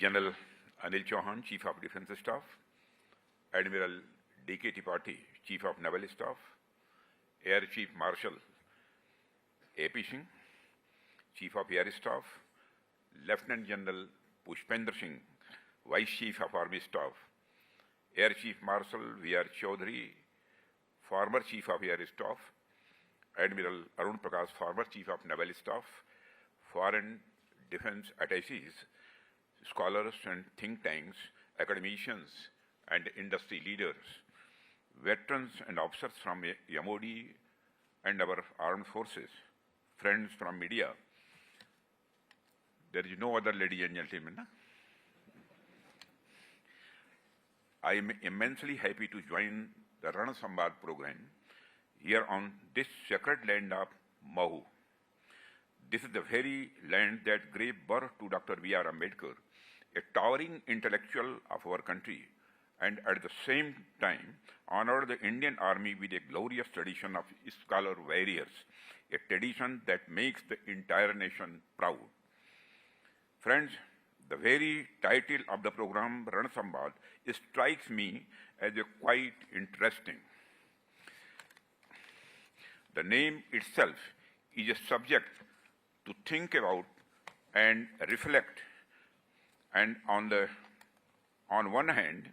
General Anil Chauhan, Chief of Defence Staff, Admiral D.K. Tripathi, Chief of Naval Staff, Air Chief Marshal A.P. Singh, Chief of Air Staff, Lieutenant General Pushpendra Singh, Vice Chief of Army Staff, Air Chief Marshal V.R. Chaudhary, former Chief of Air Staff, Admiral Arun Prakash, former Chief of Naval Staff, foreign defense attaches, scholars and think tanks, academicians and industry leaders, veterans and officers from MOD and our armed forces, friends from media. There is no other, ladies and gentlemen. I am immensely happy to join the Rana Samvad program here on this sacred land of Mahu. This is the very land that gave birth to Dr. B.R. Ambedkar, a towering intellectual of our country, and at the same time honored the Indian Army with a glorious tradition of scholar warriors, a tradition that makes the entire nation proud. Friends, the very title of the program, Rana Samvad, strikes me as quite interesting. The name itself is a subject to think about and reflect. And on one hand,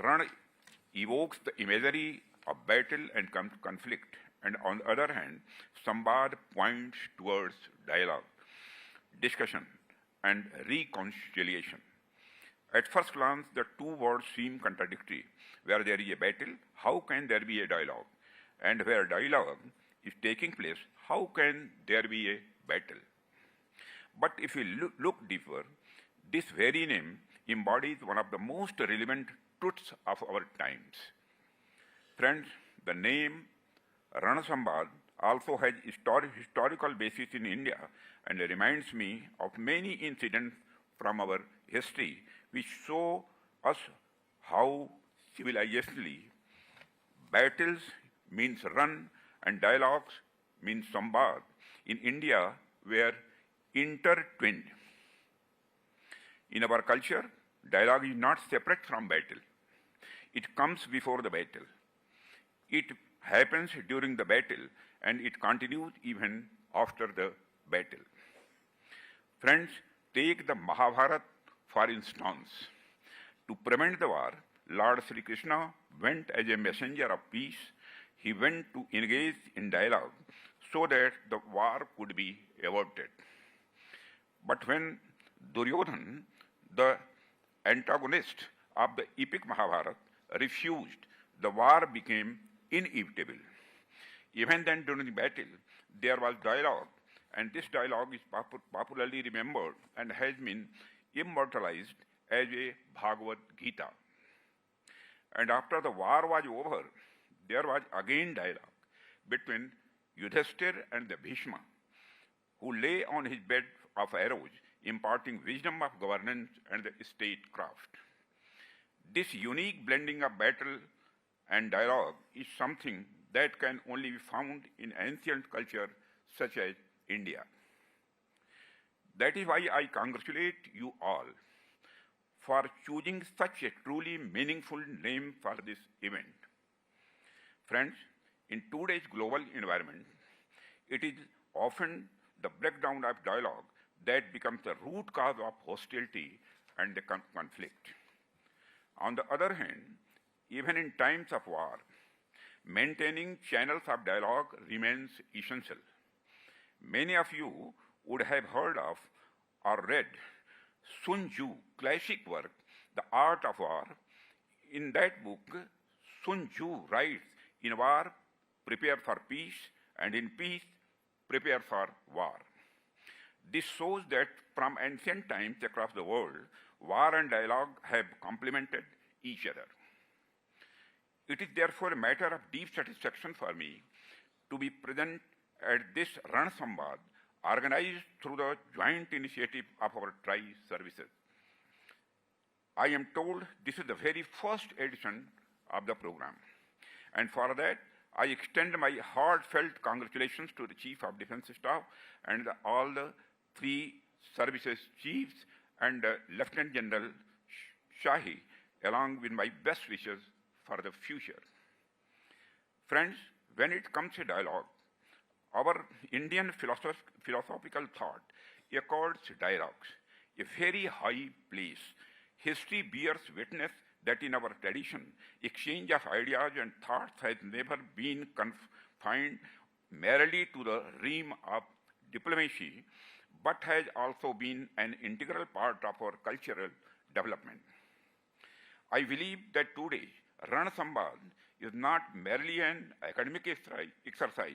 Ran evokes the imagery of battle and conflict, and on the other hand, Samvad points towards dialogue, discussion, and reconciliation. At first glance, the two words seem contradictory. Where there is a battle, how can there be a dialogue? And where dialogue is taking place, how can there be a battle? But if we look deeper, this very name embodies one of the most relevant truths of our times. Friends, the name Rana Samvad also has historical basis in India and reminds me of many incidents from our history which show us how civilizationally battles means run and dialogues means Samvad in India were intertwined. In our culture, dialogue is not separate from battle. It comes before the battle. It happens during the battle and it continues even after the battle. Friends, take the Mahabharata for instance. To prevent the war, Lord Sri Krishna went as a messenger of peace. He went to engage in dialogue so that the war could be averted. But when Duryodhana, the antagonist of the epic Mahabharata, refused, the war became inevitable. Even then, during the battle, there was dialogue, and this dialogue is popularly remembered and has been immortalized as a Bhagavad Gita. And after the war was over, there was again dialogue between Yudhishthir and the Bhishma, who lay on his bed of arrows, imparting wisdom of governance and the statecraft. This unique blending of battle and dialogue is something that can only be found in ancient culture such as India. That is why I congratulate you all for choosing such a truly meaningful name for this event. Friends, in today's global environment, it is often the breakdown of dialogue that becomes the root cause of hostility and the conflict. On the other hand, even in times of war, maintaining channels of dialogue remains essential. Many of you would have heard of or read Sun Tzu classic work, The Art of War. In that book, Sun Tzu writes, in war, prepare for peace, and in peace, prepare for war. This shows that from ancient times across the world, war and dialogue have complemented each other. It is therefore a matter of deep satisfaction for me to be present at this Rana Samvad, organized through the joint initiative of our tri-services. I am told this is the very first edition of the program, and for that, I extend my heartfelt congratulations to the Chief of Defence Staff and all the three services chiefs and Lieutenant General Shahi, along with my best wishes for the future. Friends, when it comes to dialogue, our Indian philosophical thought accords dialogues a very high place. History bears witness that in our tradition, exchange of ideas and thoughts has never been confined merely to the realm of diplomacy, but has also been an integral part of our cultural development. I believe that today, Ran Sambad is not merely an academic exercise,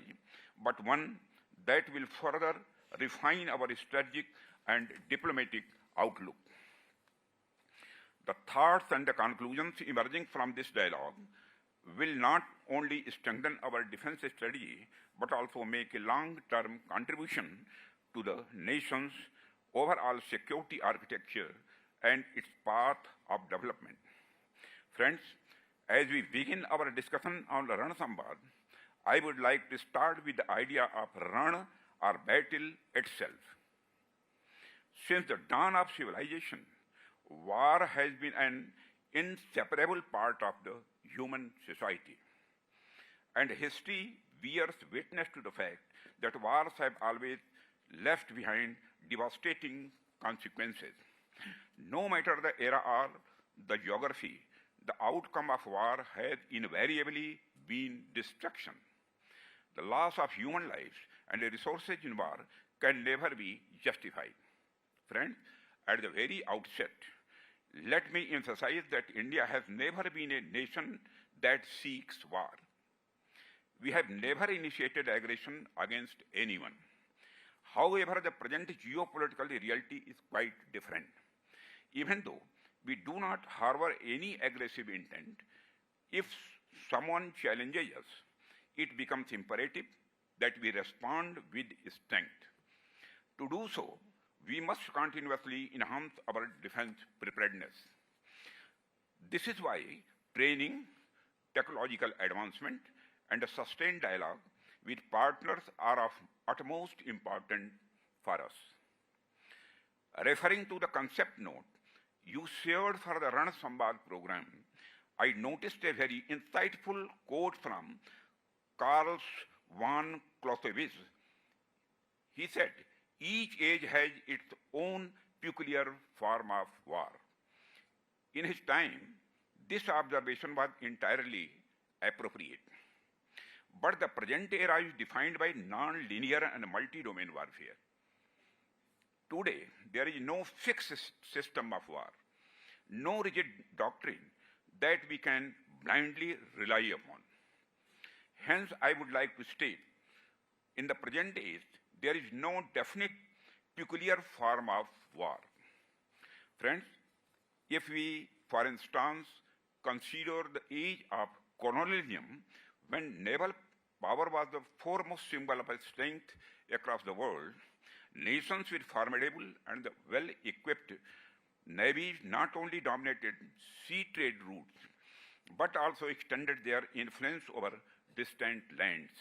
but one that will further refine our strategic and diplomatic outlook. The thoughts and the conclusions emerging from this dialogue will not only strengthen our defense strategy, but also make a long-term contribution to the nation's overall security architecture and its path of development. Friends, as we begin our discussion on Ran Sambad, I would like to start with the idea of Ran or battle itself. Since the dawn of civilization, war has been an inseparable part of the human society. And history bears witness to the fact that wars have always left behind devastating consequences. No matter the era or the geography, the outcome of war has invariably been destruction. The loss of human lives and the resources in war can never be justified. Friends, at the very outset, let me emphasize that India has never been a nation that seeks war. We have never initiated aggression against anyone. However, the present geopolitical reality is quite different. Even though we do not harbor any aggressive intent, if someone challenges us, it becomes imperative that we respond with strength. To do so, we must continuously enhance our defense preparedness. This is why training, technological advancement, and a sustained dialogue with partners are of utmost importance for us. Referring to the concept note you shared for the Ran Sambad program, I noticed a very insightful quote from Karl von Clausewitz. He said, "Each age has its own peculiar form of war." In his time, this observation was entirely appropriate. But the present era is defined by non-linear and multi-domain warfare. Today, there is no fixed system of war, no rigid doctrine that we can blindly rely upon. Hence, I would like to state, in the present age, there is no definite peculiar form of war. Friends, if we, for instance, consider the age of colonialism, when naval power was the foremost symbol of strength across the world, nations with formidable and well-equipped navies not only dominated sea trade routes, but also extended their influence over distant lands.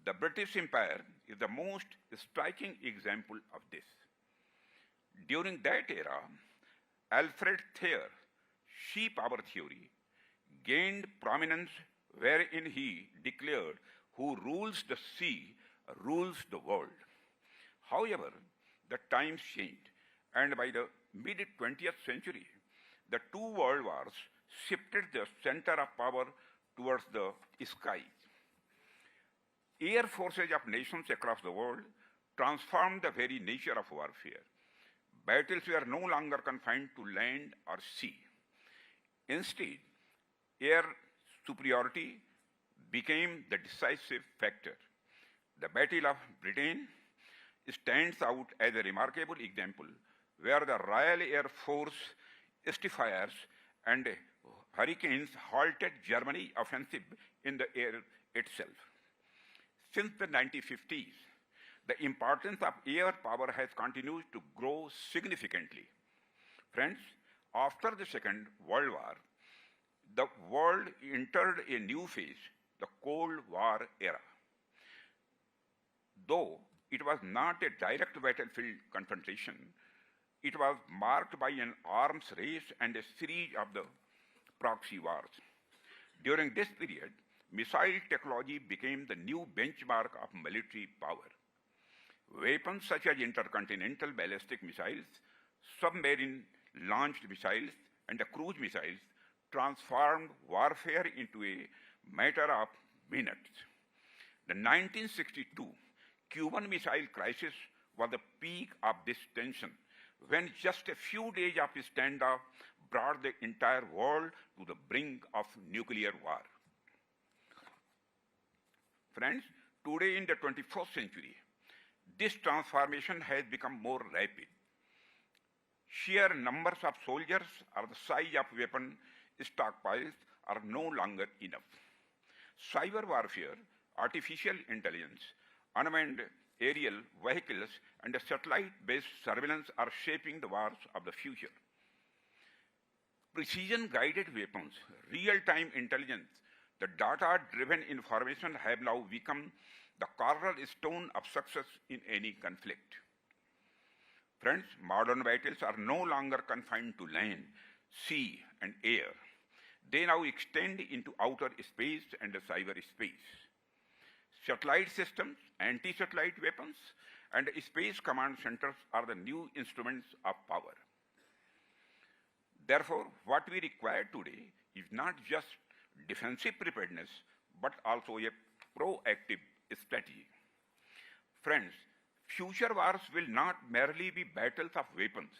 The British Empire is the most striking example of this. During that era, Alfred Thayer, sea power theory, gained prominence wherein he declared, "Who rules the sea rules the world." However, the times changed, and by the mid-20th century, the two world wars shifted the center of power towards the sky. Air forces of nations across the world transformed the very nature of warfare. Battles were no longer confined to land or sea. Instead, air superiority became the decisive factor. The Battle of Britain stands out as a remarkable example where the Royal Air Force Spitfires and Hurricanes halted Germany's offensive in the air itself. Since the 1950s, the importance of air power has continued to grow significantly. Friends, after the Second World War, the world entered a new phase, the Cold War era. Though it was not a direct battlefield confrontation, It was marked by an arms race and a series of the proxy wars. During this period, missile technology became the new benchmark of military power. Weapons such as intercontinental ballistic missiles, submarine launched missiles, and cruise missiles transformed warfare into a matter of minutes. The 1962 Cuban Missile Crisis was the peak of this tension, when just a few days of standoff brought the entire world to the brink of nuclear war. Friends, today in the 21st century, this transformation has become more rapid. Sheer numbers of soldiers or the size of weapon stockpiles are no longer enough. Cyber warfare, artificial intelligence, unmanned aerial vehicles, and satellite-based surveillance are shaping the wars of the future. Precision-guided weapons, real-time intelligence, the data-driven information have now become the cornerstone of success in any conflict. Friends, modern battles are no longer confined to land, sea, and air. They now extend into outer space and cyberspace. Satellite systems, anti-satellite weapons, and space command centers are the new instruments of power. Therefore, what we require today is not just defensive preparedness, but also a proactive strategy. Friends, future wars will not merely be battles of weapons.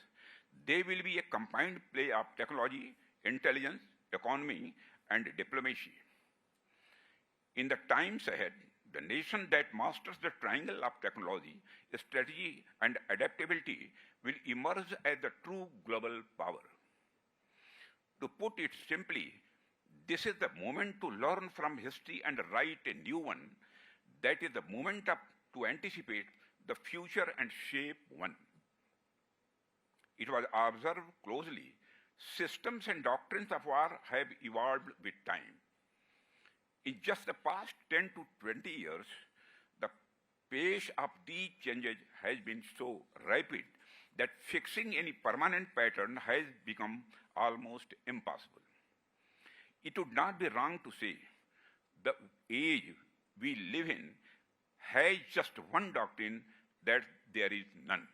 They will be a combined play of technology, intelligence, economy, and diplomacy. In the times ahead, the nation that masters the triangle of technology, strategy, and adaptability will emerge as the true global power. To put it simply, this is the moment to learn from history and write a new one. That is the moment to anticipate the future and shape one. It was observed closely. Systems and doctrines of war have evolved with time. In just the past 10 to 20 years, the pace of these changes has been so rapid that fixing any permanent pattern has become almost impossible. It would not be wrong to say the age we live in has just one doctrine, that there is none.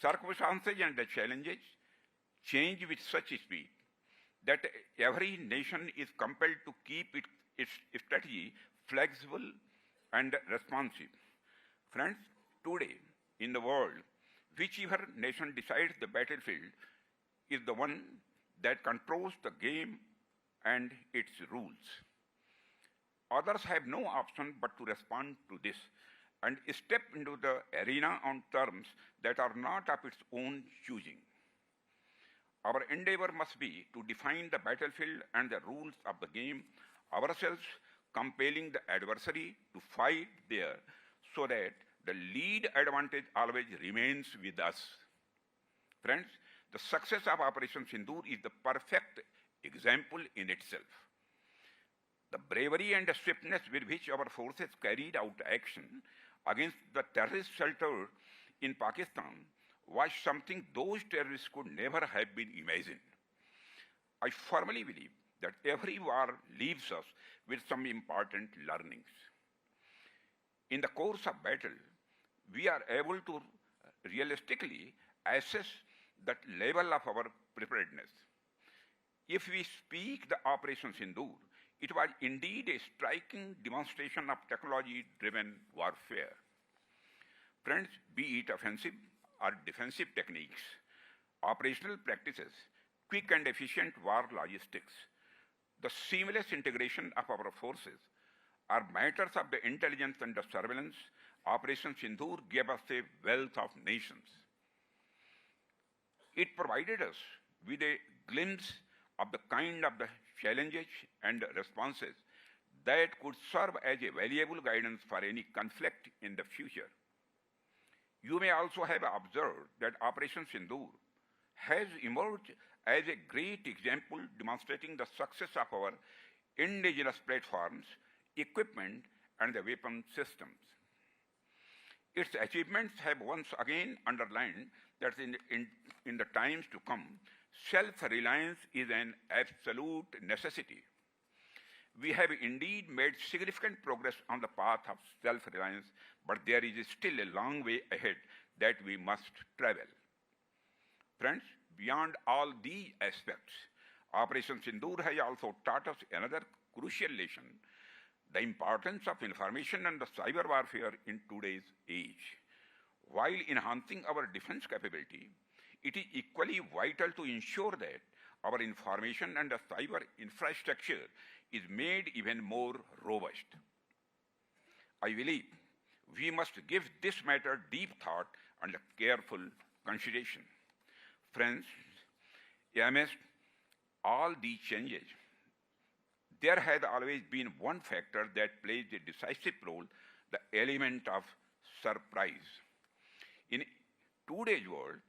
Circumstances and the challenges change with such speed that every nation is compelled to keep its strategy flexible and responsive. Friends, today in the world, whichever nation decides the battlefield is the one that controls the game and its rules. Others have no option but to respond to this and step into the arena on terms that are not of its own choosing. Our endeavor must be to define the battlefield and the rules of the game ourselves, compelling the adversary to fight there so that the lead advantage always remains with us. Friends, the success of Operation Sindoor is the perfect example in itself. The bravery and the swiftness with which our forces carried out action against the terrorist shelter in Pakistan was something those terrorists could never have been imagined. I firmly believe that every war leaves us with some important learnings. In the course of battle, we are able to realistically assess the level of our preparedness. If we speak the Operation Sindoor, it was indeed a striking demonstration of technology-driven warfare. Friends, be it offensive or defensive techniques, operational practices, quick and efficient war logistics, the seamless integration of our forces are matters of the intelligence and the surveillance. Operation Sindoor gave us a wealth of nations. It provided us with a glimpse of the kind of the challenges and responses that could serve as a valuable guidance for any conflict in the future. You may also have observed that Operation Sindoor has emerged as a great example demonstrating the success of our indigenous platforms, equipment, and the weapon systems. Its achievements have once again underlined that in the times to come, self-reliance is an absolute necessity. We have indeed made significant progress on the path of self-reliance, but there is still a long way ahead that we must travel. Friends, beyond all these aspects, Operation Sindoor has also taught us another crucial lesson: the importance of information and the cyber warfare in today's age. While enhancing our defense capability, it is equally vital to ensure that our information and the cyber infrastructure is made even more robust. I believe we must give this matter deep thought and careful consideration. Friends, amidst all these changes, there has always been one factor that plays a decisive role: the element of surprise. In today's world,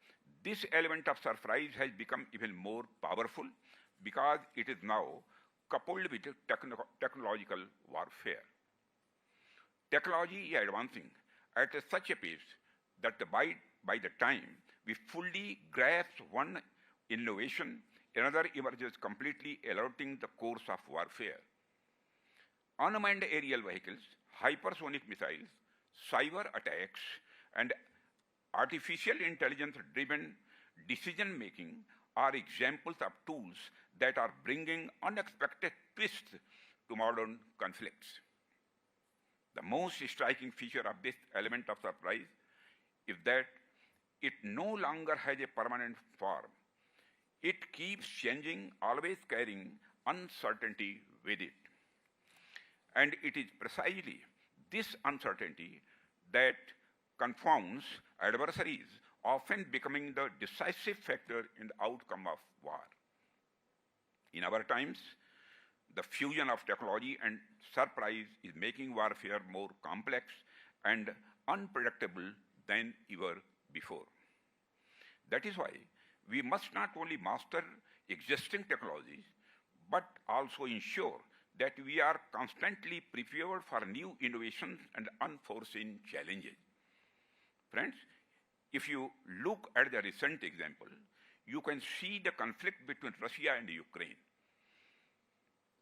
this element of surprise has become even more powerful because it is now coupled with technological warfare. Technology is advancing at such a pace that by the time we fully grasp one innovation, another emerges completely alerting the course of warfare. Unmanned aerial vehicles, hypersonic missiles, cyber attacks, and artificial intelligence-driven decision-making are examples of tools that are bringing unexpected twists to modern conflicts. The most striking feature of this element of surprise is that it no longer has a permanent form. It keeps changing, always carrying uncertainty with it. And it is precisely this uncertainty that confounds adversaries, often becoming the decisive factor in the outcome of war. In our times, the fusion of technology and surprise is making warfare more complex and unpredictable than ever before. That is why we must not only master existing technologies, but also ensure that we are constantly prepared for new innovations and unforeseen challenges. Friends, if you look at the recent example, you can see the conflict between Russia and Ukraine.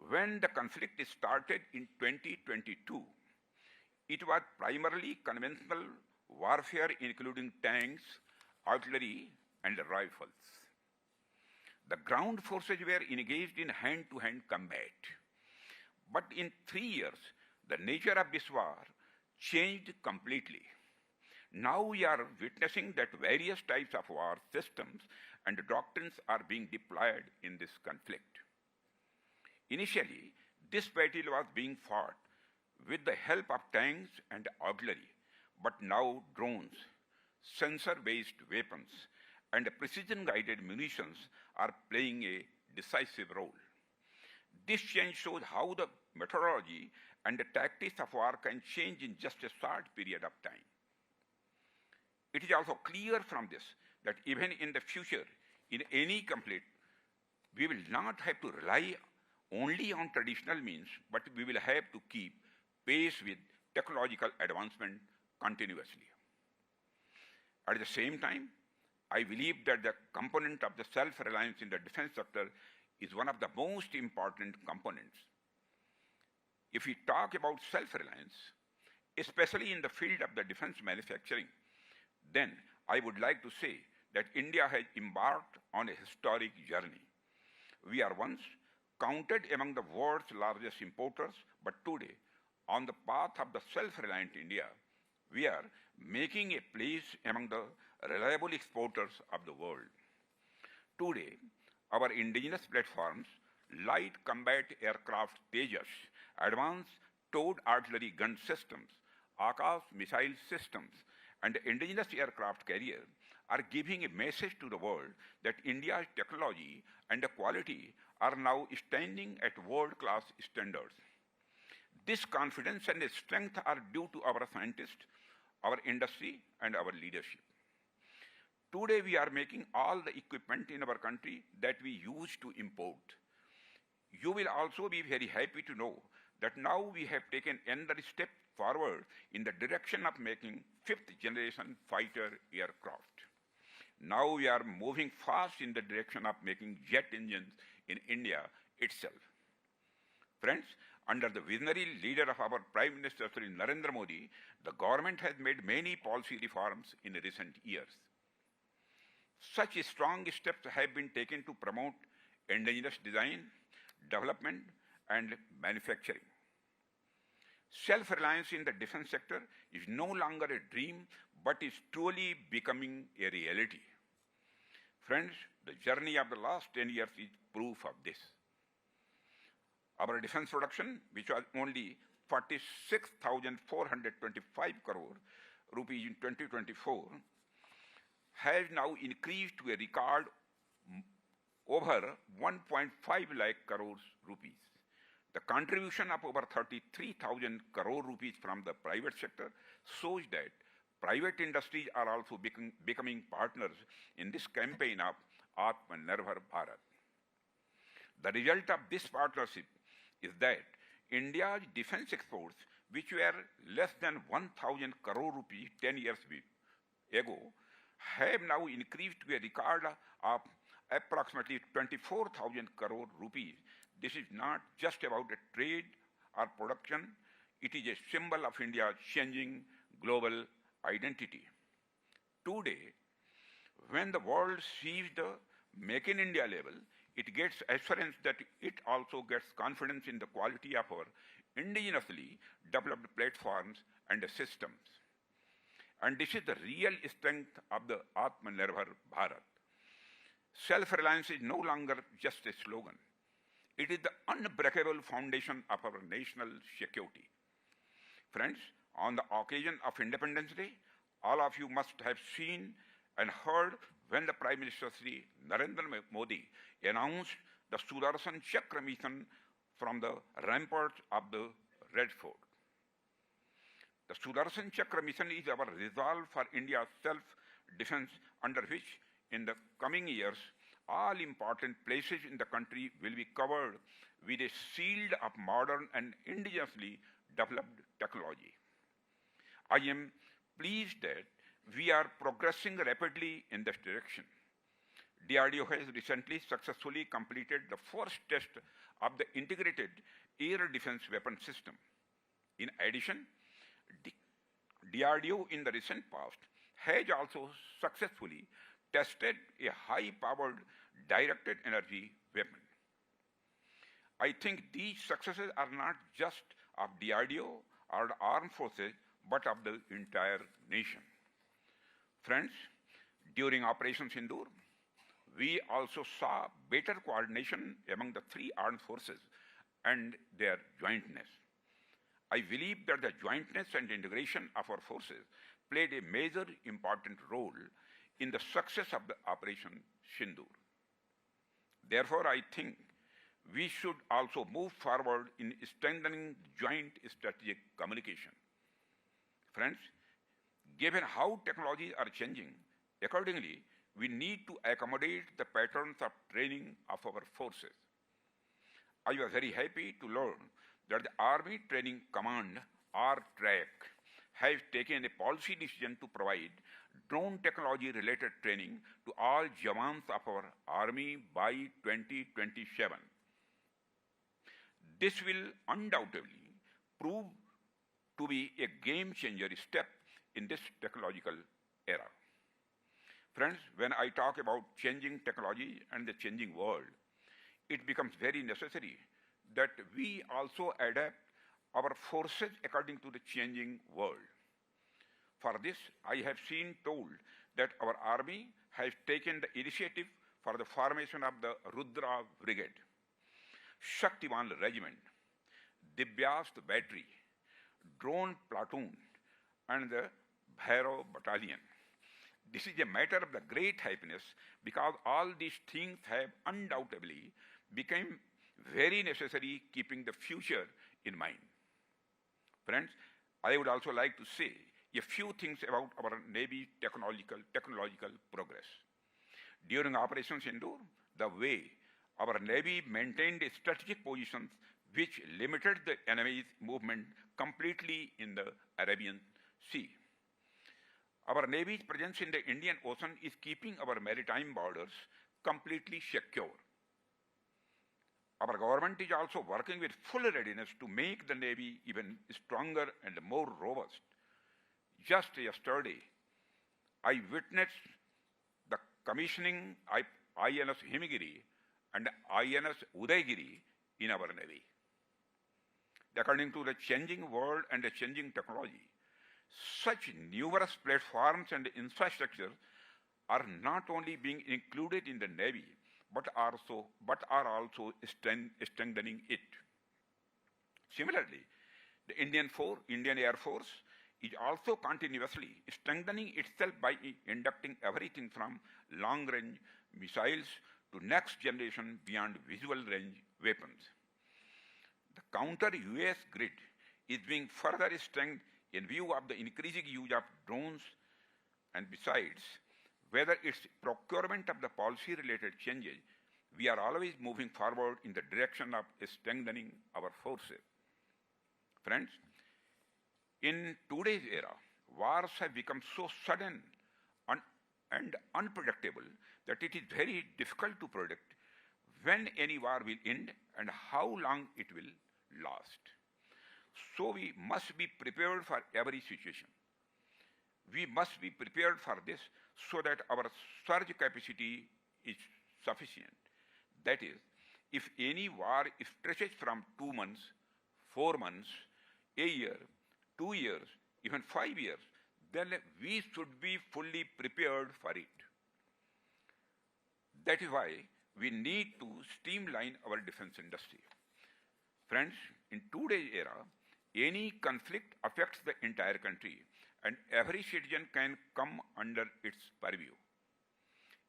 When the conflict started in 2022, it was primarily conventional warfare, including tanks, artillery, and rifles. The ground forces were engaged in hand-to-hand combat. But in 3 years, the nature of this war changed completely. Now we are witnessing that various types of war systems and doctrines are being deployed in this conflict. Initially, this battle was being fought with the help of tanks and artillery, but now drones, sensor-based weapons, and precision-guided munitions are playing a decisive role. This change shows how the methodology and the tactics of war can change in just a short period of time. It is also clear from this that even in the future, in any conflict, we will not have to rely only on traditional means, but we will have to keep pace with technological advancement continuously. At the same time, I believe that the component of the self-reliance in the defense sector is one of the most important components. If we talk about self-reliance, especially in the field of the defense manufacturing, then I would like to say that India has embarked on a historic journey. We are once counted among the world's largest importers, but today, on the path of the self-reliant India, we are making a place among the reliable exporters of the world. Today, our indigenous platforms, light combat aircraft Tejas, advanced towed artillery gun systems, Akash missile systems, and indigenous aircraft carrier are giving a message to the world that India's technology and quality are now standing at world-class standards. This confidence and strength are due to our scientists, our industry, and our leadership. Today, we are making all the equipment in our country that we used to import. You will also be very happy to know that now we have taken another step forward in the direction of making fifth-generation fighter aircraft. Now we are moving fast in the direction of making jet engines in India itself. Friends, under the visionary leader of our Prime Minister Sri Narendra Modi, the government has made many policy reforms in recent years. Such strong steps have been taken to promote indigenous design, development, and manufacturing. Self-reliance in the defense sector is no longer a dream, but is truly becoming a reality. Friends, the journey of the last 10 years is proof of this. Our defense production, which was only 46,425 crore rupees in 2024, has now increased to a record over 1.5 lakh crores rupees. The contribution of over 33,000 crore rupees from the private sector shows that private industries are also becoming partners in this campaign of Atmanirbhar Bharat. The result of this partnership is that India's defense exports, which were less than 1,000 crore rupees 10 years ago, have now increased to a record of approximately 24,000 crore rupees. This is not just about a trade or production, it is a symbol of India's changing global identity. Today, when the world sees the Make in India label, it gets assurance that it also gets confidence in the quality of our indigenously developed platforms and systems. And this is the real strength of the Atmanirbhar Bharat. Self-reliance is no longer just a slogan. It is the unbreakable foundation of our national security. Friends, on the occasion of Independence Day, all of you must have seen and heard when the Prime Minister Sri Narendra Modi announced the Sudarshan Chakra mission from the ramparts of the Red Fort. The Sudarshan Chakra mission is our resolve for India's self-defense, under which in the coming years all important places in the country will be covered with a shield of modern and indigenously developed technology. I am pleased that we are progressing rapidly in this direction. DRDO has recently successfully completed the first test of the integrated air defense weapon system. In addition, DRDO in the recent past has also successfully tested a high-powered directed energy weapon. I think these successes are not just of DRDO or the armed forces, but of the entire nation. Friends, during Operation Sindoor, we also saw better coordination among the three armed forces and their jointness. I believe that the jointness and integration of our forces played a major important role in the success of the Operation Sindoor. Therefore, I think we should also move forward in strengthening joint strategic communication. Friends, given how technologies are changing, accordingly, we need to accommodate the patterns of training of our forces. I was very happy to learn that the Army Training Command, RTRAC, has taken a policy decision to provide drone technology-related training to all Jawans of our Army by 2027. This will undoubtedly prove to be a game-changer step in this technological era. Friends, when I talk about changing technology and the changing world, it becomes very necessary that we also adapt our forces according to the changing world. For this, I have seen told that our army has taken the initiative for the formation of the Rudra Brigade, Shaktiman Regiment, Divyast Battery, Drone Platoon, and the Bhairav Battalion. This is a matter of the great happiness because all these things have undoubtedly become very necessary, keeping the future in mind. Friends, I would also like to say a few things about our Navy's technological progress. During Operation Sindoor, the way our Navy maintained strategic positions which limited the enemy's movement completely in the Arabian Sea. Our Navy's presence in the Indian Ocean is keeping our maritime borders completely secure. Our government is also working with full readiness to make the Navy even stronger and more robust. Just yesterday, I witnessed the commissioning INS Himagiri and INS Udaygiri in our Navy. According to the changing world and the changing technology, such numerous platforms and infrastructure are not only being included in the Navy, but are also strengthening it. Similarly, the Indian Air Force is also continuously strengthening itself by inducting everything from long-range missiles to next-generation beyond visual range weapons. The counter-UAS grid is being further strengthened in view of the increasing use of drones, and besides, whether it's procurement of the policy-related changes, we are always moving forward in the direction of strengthening our forces. Friends, in today's era, wars have become so sudden and unpredictable that it is very difficult to predict when any war will end and how long it will last. So we must be prepared for every situation. We must be prepared for this so that our surge capacity is sufficient. That is, if any war stretches from 2 months, 4 months, a year, 2 years, even 5 years, then we should be fully prepared for it. That is why we need to streamline our defense industry. Friends, in today's era, any conflict affects the entire country and every citizen can come under its purview.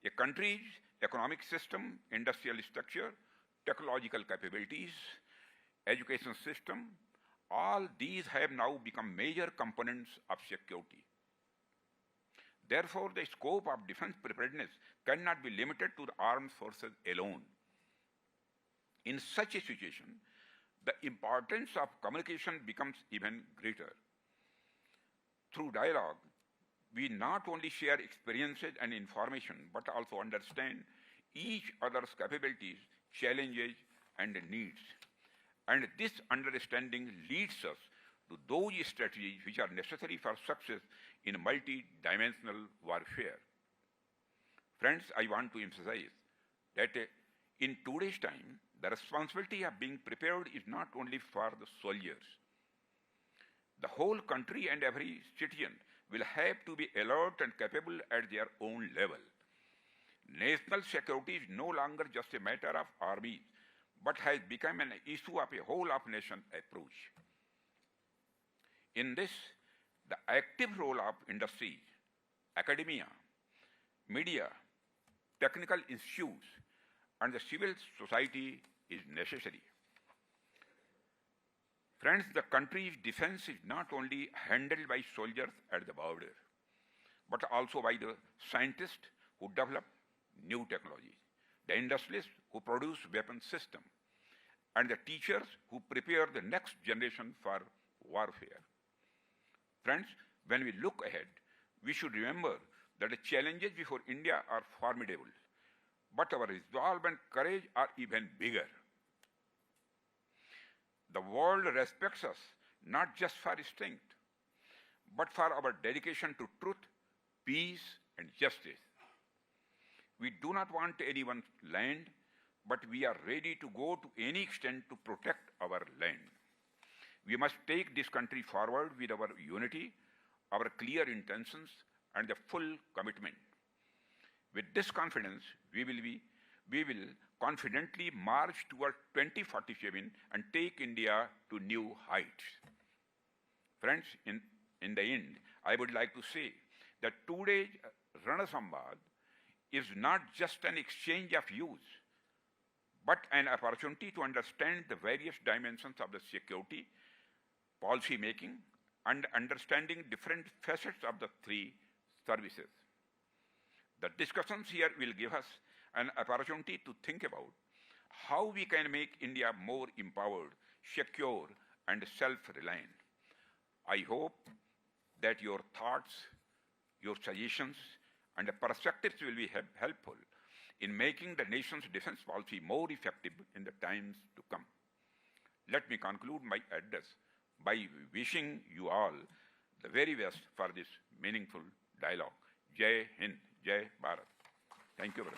A country's economic system, industrial structure, technological capabilities, education system, all these have now become major components of security. Therefore, the scope of defense preparedness cannot be limited to the armed forces alone. In such a situation, the importance of communication becomes even greater. Through dialogue, we not only share experiences and information, but also understand each other's capabilities, challenges, and needs. And this understanding leads us to those strategies which are necessary for success in multi-dimensional warfare. Friends, I want to emphasize that in today's time, the responsibility of being prepared is not only for the soldiers. The whole country and every citizen will have to be alert and capable at their own level. National security is no longer just a matter of armies, but has become an issue of a whole-of-nation approach. In this, the active role of industry, academia, media, technical institutes, and the civil society is necessary. Friends, the country's defense is not only handled by soldiers at the border, but also by the scientists who develop new technologies, the industrialists who produce weapon systems, and the teachers who prepare the next generation for warfare. Friends, when we look ahead, we should remember that the challenges before India are formidable, but our resolve and courage are even bigger. The world respects us not just for strength, but for our dedication to truth, peace, and justice. We do not want anyone's land, but we are ready to go to any extent to protect our land. We must take this country forward with our unity, our clear intentions, and the full commitment. With this confidence, we will confidently march toward 2047 and take India to new heights. Friends, in the end, I would like to say that today's Rana Samvad is not just an exchange of views, but an opportunity to understand the various dimensions of the security, policy making, and understanding different facets of the three services. The discussions here will give us an opportunity to think about how we can make India more empowered, secure, and self-reliant. I hope that your thoughts Your suggestions and perspectives will be helpful in making the nation's defense policy more effective in the times to come. Let me conclude my address by wishing you all the very best for this meaningful dialogue. Jai Hind, Jai Bharat. Thank you very much.